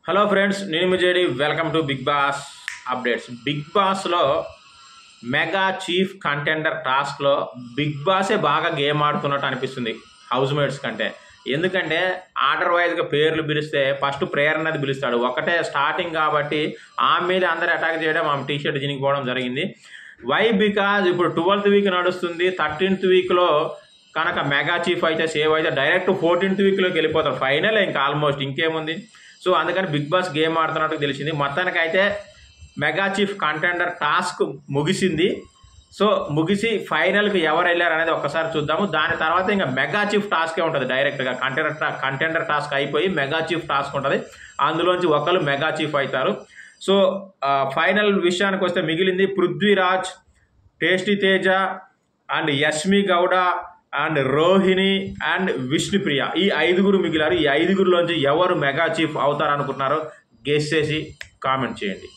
Hello friends, నేను మీ JD. Welcome to Bigg Boss updates. Bigg బాస్లో మెగా చీఫ్ కంటెండర్ టాస్క్లో బిగ్ బాసే బాగా గేమ్ ఆడుతున్నట్టు అనిపిస్తుంది హౌస్ మేట్స్ కంటే. ఎందుకంటే ఆర్డర్ వైజ్గా పేర్లు పిలిస్తే ఫస్ట్ ప్రేయర్ అనేది పిలుస్తాడు. ఒకటే స్టార్టింగ్ కాబట్టి ఆమె మీద అందరు అటాక్ చేయడం, ఆమె టీషర్ట్ చినిగిపోవడం జరిగింది. వై? బికాజ్ ఇప్పుడు 12th వీక్ నడుస్తుంది. 13th వీక్లో కనుక మెగా చీఫ్ అయితే సేవ్ అయితే డైరెక్ట్ 14th వీక్లోకి వెళ్ళిపోతారు. ఫైనల్ ఇంకా ఆల్మోస్ట్ ఇంకేముంది. సో అందుకని బిగ్ బాస్ గేమ్ ఆడుతున్నట్టు తెలిసింది. మొత్తానికైతే మెగా చీఫ్ కంటెండర్ టాస్క్ ముగిసింది. సో ముగిసి ఫైనల్కి ఎవరు వెళ్ళారు అనేది ఒక్కసారి చూద్దాము. దాని తర్వాత ఇంకా మెగా చీఫ్ టాస్కే ఉంటుంది. డైరెక్ట్గా కంటెండర్ టాస్క్ అయిపోయి మెగా చీఫ్ టాస్క్ ఉంటుంది. అందులోంచి ఒకరు మెగా చీఫ్ అవుతారు. సో ఫైనల్ విషయానికి వస్తే మిగిలింది Prithviraj, tasty Teja and Yashmi Gowda and Rohini and Vishnupriya. ఈ 5గురు మిగిలారు. ఈ 5గురిలోంచి ఎవరు మెగా చీఫ్ అవుతారనుకుంటున్నారో గెస్ చేసి కామెంట్ చేయండి.